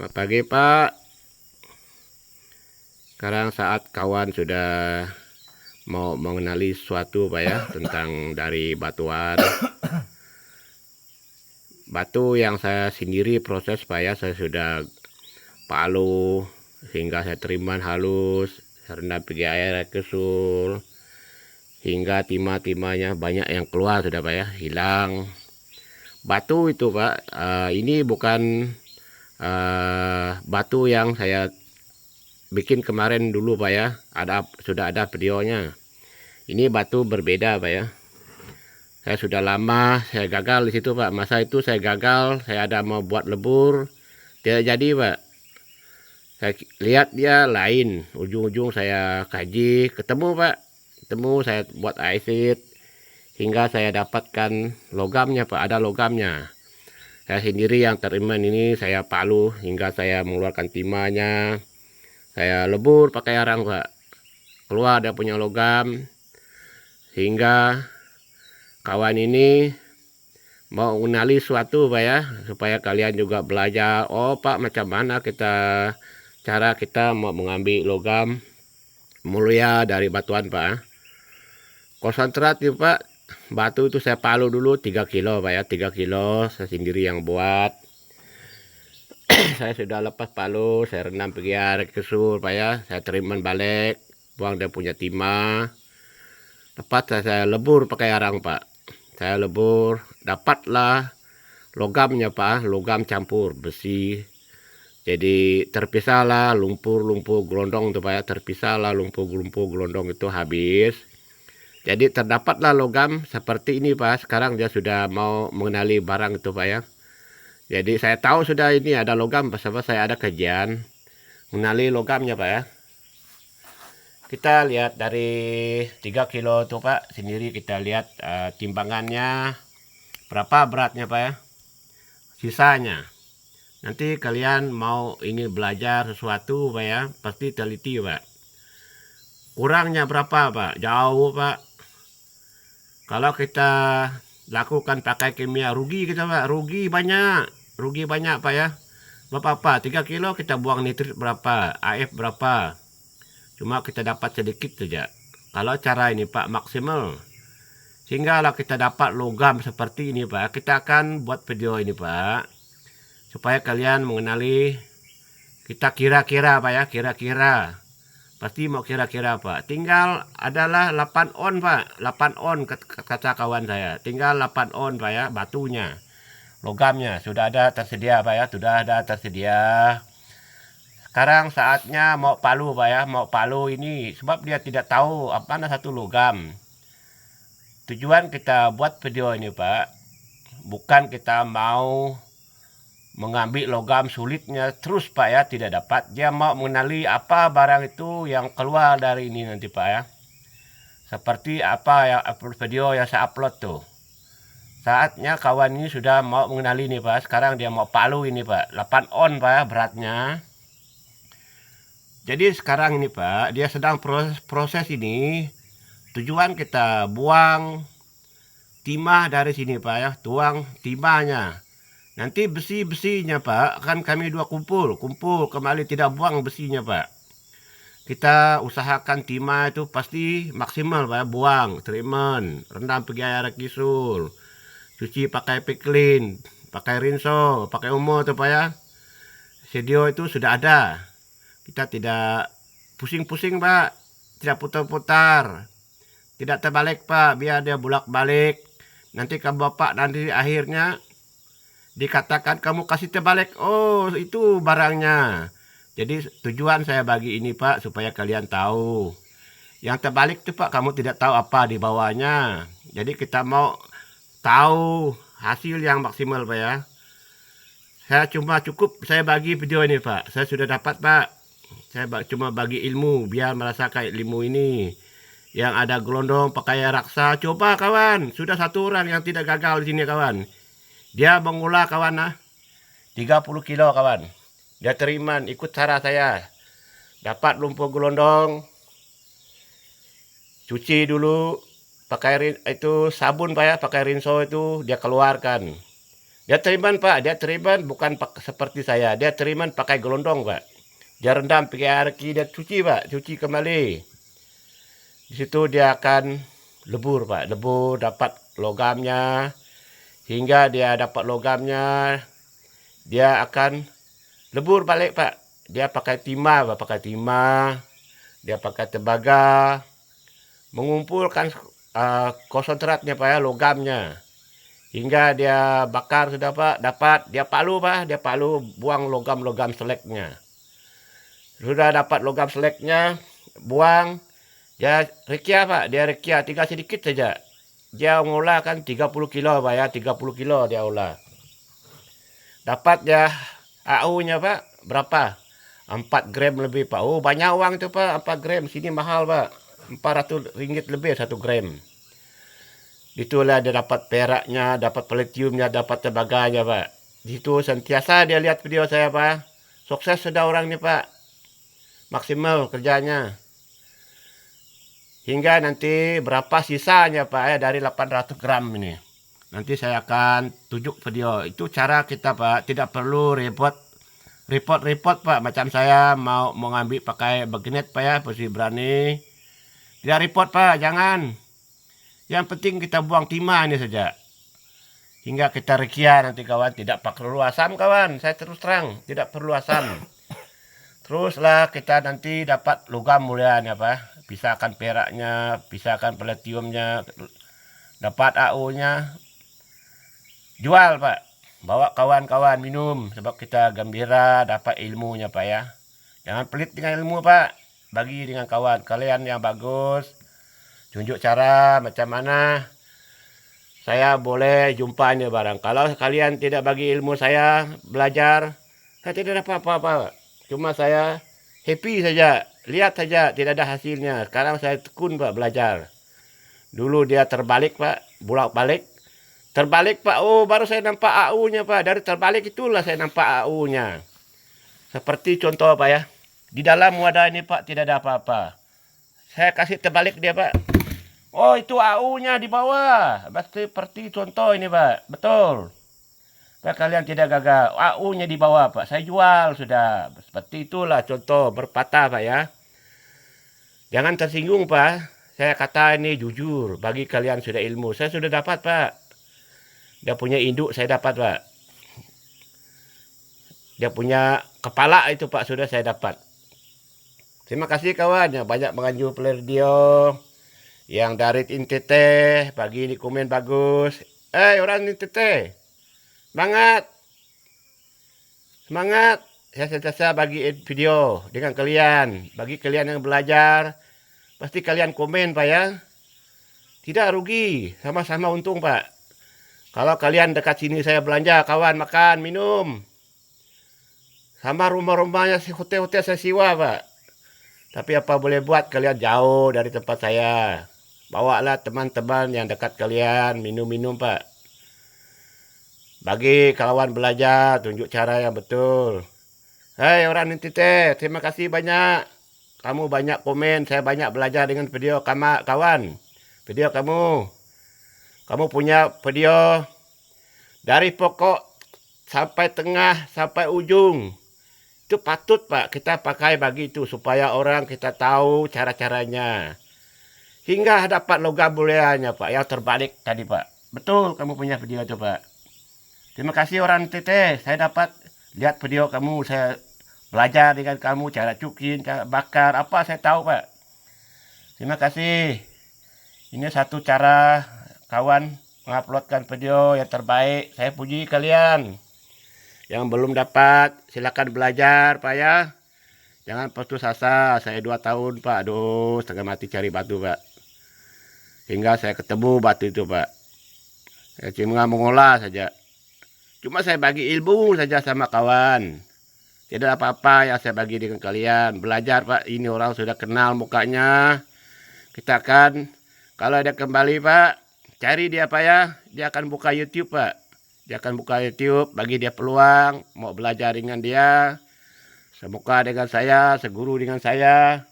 Selamat pagi Pak. Sekarang saat kawan sudah mau mengenali sesuatu Pak ya, tentang dari batuan. Batu yang saya sendiri proses Pak ya, saya sudah palu hingga saya teriman halus, saya rendam pergi air kesul, hingga timah-timahnya banyak yang keluar sudah Pak ya, hilang. Batu itu Pak, ini bukan batu yang saya bikin kemarin dulu Pak ya, sudah ada videonya. Ini batu berbeda Pak ya. Saya sudah lama saya gagal di situ Pak. Masa itu saya gagal, saya ada mau buat lebur, tidak jadi Pak. Saya lihat dia lain, ujung-ujung saya kaji, ketemu Pak. Ketemu, saya buat acid hingga saya dapatkan logamnya Pak, ada logamnya. Saya sendiri yang teriman ini saya palu hingga saya mengeluarkan timahnya. Saya lebur pakai arang Pak. Keluar dia punya logam. Hingga kawan ini mau mengenali suatu Pak ya, supaya kalian juga belajar. Oh Pak, macam mana cara kita mau mengambil logam mulia dari batuan Pak. Konsentrat itu Pak, batu itu saya palu dulu 3 kilo Pak ya, 3 kilo saya sendiri yang buat. Saya sudah lepas palu, saya rendam pergi air kesul Pak ya, saya terima balik, buang dia punya timah. Lepas saya lebur pakai arang Pak. Saya lebur, dapatlah logamnya Pak, logam campur besi. Jadi terpisahlah lumpur-lumpur gelondong itu Pak ya, terpisahlah lumpur-lumpur gelondong itu habis. Jadi terdapatlah logam seperti ini Pak. Sekarang dia sudah mau mengenali barang itu Pak ya. Jadi saya tahu sudah ini ada logam, sebab saya ada kajian mengenali logamnya Pak ya. Kita lihat dari 3 kilo itu Pak, sendiri kita lihat timbangannya berapa beratnya Pak ya. Sisanya nanti kalian mau ingin belajar sesuatu Pak ya, pasti teliti Pak. Kurangnya berapa Pak? Jauh Pak. Kalau kita lakukan pakai kimia rugi kita Pak, rugi banyak Pak ya. Bapak 3 kilo kita buang nitrit berapa, AF berapa, cuma kita dapat sedikit saja. Kalau cara ini Pak maksimal, sehingga kalau kita dapat logam seperti ini Pak, kita akan buat video ini Pak, supaya kalian mengenali kita kira-kira Pak ya, kira-kira. Pasti mau kira-kira Pak. Tinggal adalah 8 on Pak. 8 on kata kawan saya. Tinggal 8 on Pak ya, batunya. Logamnya sudah ada tersedia Pak ya, sudah ada tersedia. Sekarang saatnya mau palu Pak ya, mau palu ini sebab dia tidak tahu apa satu logam. Tujuan kita buat video ini Pak, bukan kita mau mengambil logam sulitnya terus Pak ya, tidak dapat. Dia mau mengenali apa barang itu yang keluar dari ini nanti Pak ya. Seperti apa yang upload video yang saya upload tuh. Saatnya kawan ini sudah mau mengenali nih Pak. Sekarang dia mau palu ini Pak, 8 on Pak ya, beratnya. Jadi sekarang ini Pak, dia sedang proses ini. Tujuan kita buang timah dari sini Pak ya, tuang timahnya. Nanti besi-besinya Pak, kan kami dua kumpul kembali, tidak buang besinya Pak. Kita usahakan timah itu pasti maksimal Pak, buang, treatment, rendam pergi air kisul, cuci pakai piklin, pakai rinso, pakai omo tuh Pak ya. Video itu sudah ada. Kita tidak pusing-pusing Pak, tidak putar-putar, tidak terbalik Pak, biar dia bolak-balik. Nanti ke Bapak nanti akhirnya dikatakan kamu kasih terbalik, oh itu barangnya. Jadi tujuan saya bagi ini Pak, supaya kalian tahu. Yang terbalik itu Pak, kamu tidak tahu apa di bawahnya. Jadi kita mau tahu hasil yang maksimal Pak ya. Saya saya bagi video ini Pak. Saya sudah dapat Pak. Saya cuma bagi ilmu, biar merasakan ilmu ini. Yang ada gelondong pakai raksa, coba kawan. Sudah satu orang yang tidak gagal di sini kawan. Dia mengolah kawan 30 kilo kawan. Dia terima ikut cara saya. Dapat lumpur gelondong. Cuci dulu pakai itu sabun Pak ya, pakai rinso itu dia keluarkan. Dia teriman Pak, dia teriman bukan seperti saya. Dia teriman pakai gelondong Pak. Dia rendam pakai air, dia cuci Pak, cuci kembali. Di situ dia akan lebur Pak, lebur dapat logamnya. Hingga dia dapat logamnya, dia akan lebur balik Pak. Dia pakai timah Pak, pakai timah. Dia pakai tembaga, mengumpulkan konsentratnya Pak ya, logamnya. Hingga dia bakar sudah Pak, dapat dia palu Pak, dia palu buang logam-logam seleknya. Sudah dapat logam seleknya, buang, dia rekia Pak, dia rekia tinggal sedikit saja. Dia ngolah kan 30 kilo Pak ya, 30 kilo dia olah. Dapat ya AU-nya Pak, berapa? 4 gram lebih Pak. Oh banyak uang itu Pak, 4 gram, sini mahal Pak. 400 ringgit lebih 1 gram. Itulah dia dapat peraknya, dapat palladiumnya, dapat tembaganya Pak. Di situ sentiasa dia lihat video saya Pak. Sukses sudah orangnya Pak. Maksimal kerjanya. Hingga nanti berapa sisanya Pak ya dari 800 gram ini. Nanti saya akan tunjuk video. Itu cara kita Pak, tidak perlu repot Pak. Macam saya mau ngambil pakai magnet Pak ya, pasti berani. Tidak repot Pak, jangan. Yang penting kita buang timah ini saja. Hingga kita rekia nanti kawan, tidak perlu asam kawan. Saya terus terang, tidak perlu asam. Teruslah kita nanti dapat logam mulianya Pak. Pisahkan peraknya, pisahkan palladiumnya, dapat AU-nya. Jual Pak. Bawa kawan-kawan minum sebab kita gembira dapat ilmunya Pak ya. Jangan pelit dengan ilmu Pak. Bagi dengan kawan kalian yang bagus. Tunjuk cara macam mana saya boleh jumpa ini barang. Kalau kalian tidak bagi ilmu saya belajar, saya tidak ada apa-apa. Cuma saya happy saja, lihat saja tidak ada hasilnya. Sekarang saya tekun Pak belajar. Dulu dia terbalik Pak, bolak-balik. Terbalik Pak, oh baru saya nampak AU-nya Pak. Dari terbalik itulah saya nampak AU-nya. Seperti contoh Pak ya. Di dalam wadah ini Pak tidak ada apa-apa. Saya kasih terbalik dia Pak. Oh itu AU-nya di bawah. Seperti contoh ini Pak. Betul. Pak kalian tidak gagal. AU-nya di bawah Pak. Saya jual sudah. Seperti itulah contoh berpatah Pak ya. Jangan tersinggung Pak. Saya kata ini jujur. Bagi kalian sudah ilmu. Saya sudah dapat Pak. Dia punya induk saya dapat Pak. Dia punya kepala itu Pak sudah saya dapat. Terima kasih kawan yang banyak menganjur video. Yang dari NTT pagi ini komen bagus. Orang NTT. Semangat. Semangat. Saya sentiasa bagi video dengan kalian. Bagi kalian yang belajar. Pasti kalian komen Pak ya. Tidak rugi. Sama-sama untung Pak. Kalau kalian dekat sini saya belanja. Kawan makan, minum. Sama rumah-rumahnya hotel-hotel saya siwa Pak. Tapi apa boleh buat kalian jauh dari tempat saya. Bawalah teman-teman yang dekat kalian minum-minum Pak. Bagi kawan belajar, tunjuk cara yang betul. Hei orang NTT, terima kasih banyak. Kamu banyak komen, saya banyak belajar dengan video kawan. Video kamu. Kamu punya video dari pokok sampai tengah, sampai ujung. Itu patut Pak, kita pakai bagi itu supaya orang kita tahu cara-caranya. Hingga dapat logam mulianya Pak, yang terbalik tadi Pak. Betul kamu punya video itu Pak. Terima kasih orang TT, saya dapat lihat video kamu, saya belajar dengan kamu, cara cukin, cara bakar, apa saya tahu Pak. Terima kasih. Ini satu cara kawan menguploadkan video yang terbaik, saya puji kalian. Yang belum dapat, silakan belajar Pak ya. Jangan putus asa, saya 2 tahun Pak, aduh setengah mati cari batu Pak. Hingga saya ketemu batu itu Pak. Saya cuma mengolah saja. Cuma saya bagi ilmu saja sama kawan. Tidak apa-apa yang saya bagi dengan kalian. Belajar Pak, ini orang sudah kenal mukanya. Kita akan, kalau dia kembali Pak, cari dia Pak ya. Dia akan buka YouTube Pak. Dia akan buka YouTube, bagi dia peluang. Mau belajar dengan dia. Semuka dengan saya, seguru dengan saya.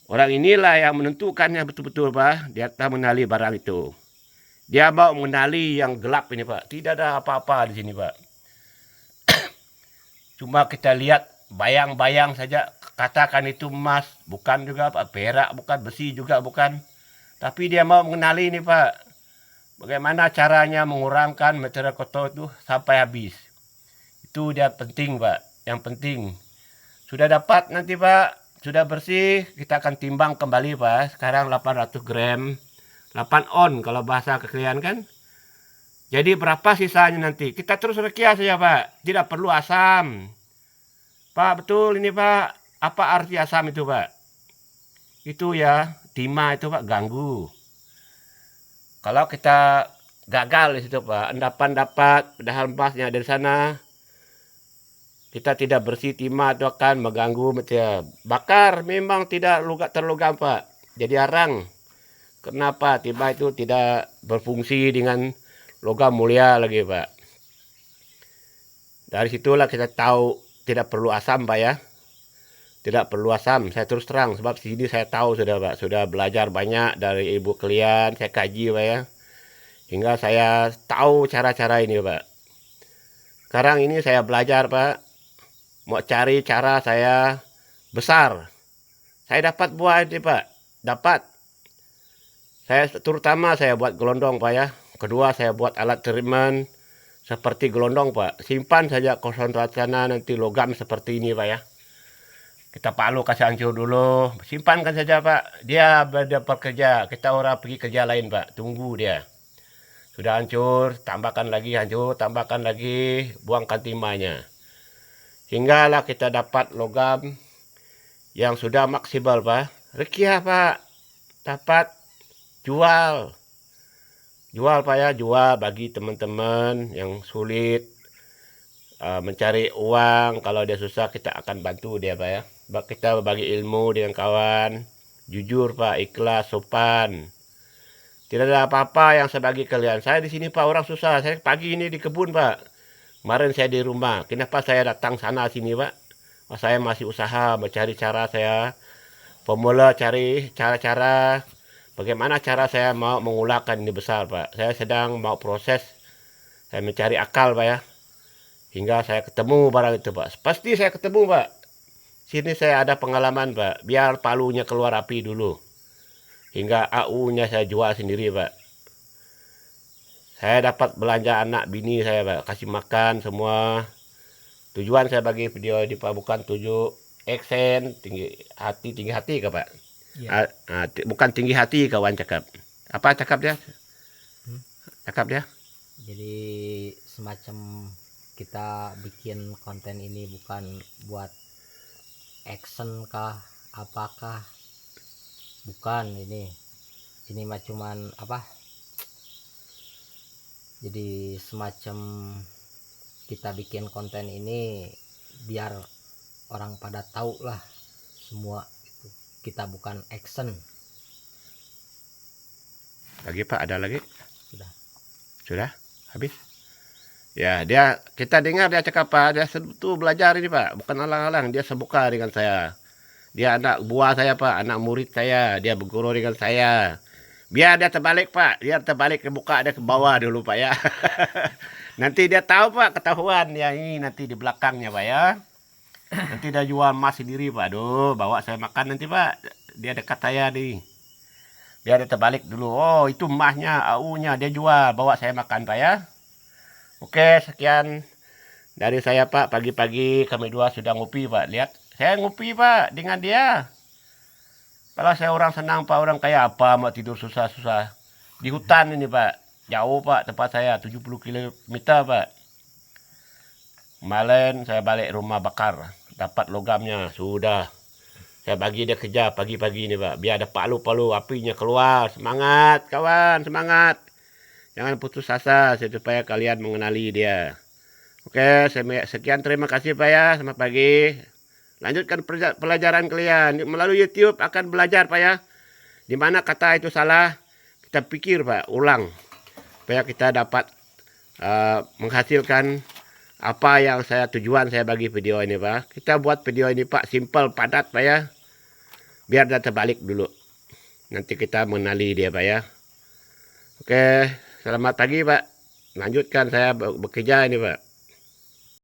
Orang inilah yang menentukannya betul-betul Pak. Dia tak mengenali barang itu. Dia mau mengenali yang gelap ini Pak. Tidak ada apa-apa di sini Pak. Cuma kita lihat bayang-bayang saja, katakan itu emas, bukan juga Pak, perak bukan, besi juga bukan. Tapi dia mau mengenali ini Pak. Bagaimana caranya mengurangkan material kotor itu sampai habis. Itu dia penting Pak. Yang penting. Sudah dapat nanti Pak. Sudah bersih. Kita akan timbang kembali Pak. Sekarang 800 gram. 8 on kalau bahasa kekelian kan. Jadi berapa sisanya nanti? Kita terus rekia saja Pak. Tidak perlu asam. Pak betul ini Pak. Apa arti asam itu Pak? Itu ya. Timah itu Pak ganggu. Kalau kita gagal di situ Pak, endapan dapat, padahal emasnya dari sana, kita tidak bersih timah itu akan mengganggu material. Bakar memang tidak terlogam Pak, jadi arang. Kenapa timah itu tidak berfungsi dengan logam mulia lagi Pak. Dari situlah kita tahu tidak perlu asam Pak ya. Tidak perlu asam, saya terus terang sebab sini saya tahu sudah Pak, sudah belajar banyak dari ibu kalian, saya kaji Pak ya. Hingga saya tahu cara-cara ini Pak. Sekarang ini saya belajar Pak, mau cari cara saya besar. Saya dapat buah ini Pak, dapat. Terutama saya buat gelondong Pak ya. Kedua saya buat alat treatment seperti gelondong Pak. Simpan saja konsentrasinya nanti logam seperti ini Pak ya. Kita palu kasih hancur dulu, simpankan saja Pak. Dia bekerja, kita orang pergi kerja lain Pak, tunggu dia. Sudah hancur, tambahkan lagi, hancur, tambahkan lagi, buangkan timahnya. Hinggalah kita dapat logam yang sudah maksimal Pak. Rekia Pak, dapat jual. Jual Pak ya, jual bagi teman-teman yang sulit mencari uang. Kalau dia susah kita akan bantu dia Pak ya. Kita berbagi ilmu dengan kawan, jujur Pak, ikhlas, sopan. Tidak ada apa-apa yang saya bagi kalian. Saya di sini Pak orang susah. Saya pagi ini di kebun Pak. Kemarin saya di rumah. Kenapa saya datang sana sini Pak? Oh, saya masih usaha mencari cara saya. Pemula cari cara-cara. Bagaimana cara saya mau mengulangkan ini besar Pak. Saya sedang mau proses. Saya mencari akal Pak ya. Hingga saya ketemu barang itu Pak. Pasti saya ketemu Pak. Sini saya ada pengalaman Pak. Biar palunya keluar api dulu. Hingga AU-nya saya jual sendiri Pak. Saya dapat belanja anak bini saya Pak. Kasih makan semua. Tujuan saya bagi video ini Pak. Bukan tujuh eksen. Tinggi hati ke Pak. Ya. Bukan tinggi hati kawan cakap. Apa cakap dia? Cakap dia? Jadi semacam kita bikin konten ini bukan buat action kah apakah, bukan. Ini mah cuman apa, jadi semacam kita bikin konten ini biar orang pada tahu lah semua itu. Kita bukan action. Lagi Pak, ada lagi? Sudah habis. Ya, kita dengar dia cakap Pak, dia tuh belajar ini Pak, bukan alang-alang, dia sebuka dengan saya. Dia anak buah saya Pak, anak murid saya, dia berguru dengan saya. Biar dia terbalik Pak, dia terbalik ke buka dia ke bawah dulu Pak ya. Nanti dia tahu Pak, ketahuan ya ini nanti di belakangnya Pak ya. Nanti dia jual emas sendiri Pak, aduh bawa saya makan nanti Pak, dia dekat saya nih. Biar dia terbalik dulu, oh itu emasnya, AU-nya dia jual, bawa saya makan Pak ya. Oke, sekian dari saya Pak. Pagi-pagi kami dua sudah ngopi Pak. Lihat, saya ngopi Pak dengan dia. Kalau saya orang senang Pak, orang kayak apa mau tidur susah-susah. Di hutan ini Pak. Jauh Pak tempat saya, 70 km Pak. Kemarin saya balik rumah bakar. Dapat logamnya, sudah. Saya bagi dia kerja pagi-pagi ini Pak. Biar ada palu-palu apinya keluar. Semangat kawan, semangat. Jangan putus asa supaya kalian mengenali dia. Oke, sekian terima kasih Pak ya. Selamat pagi. Lanjutkan pelajaran kalian. Melalui YouTube akan belajar Pak ya. Di mana kata itu salah, kita pikir Pak, ulang. Supaya kita dapat menghasilkan apa yang tujuan saya bagi video ini Pak. Kita buat video ini Pak, simple, padat Pak ya. Biar dia terbalik dulu. Nanti kita mengenali dia Pak ya. Oke. Selamat pagi Pak. Lanjutkan saya bekerja ini Pak.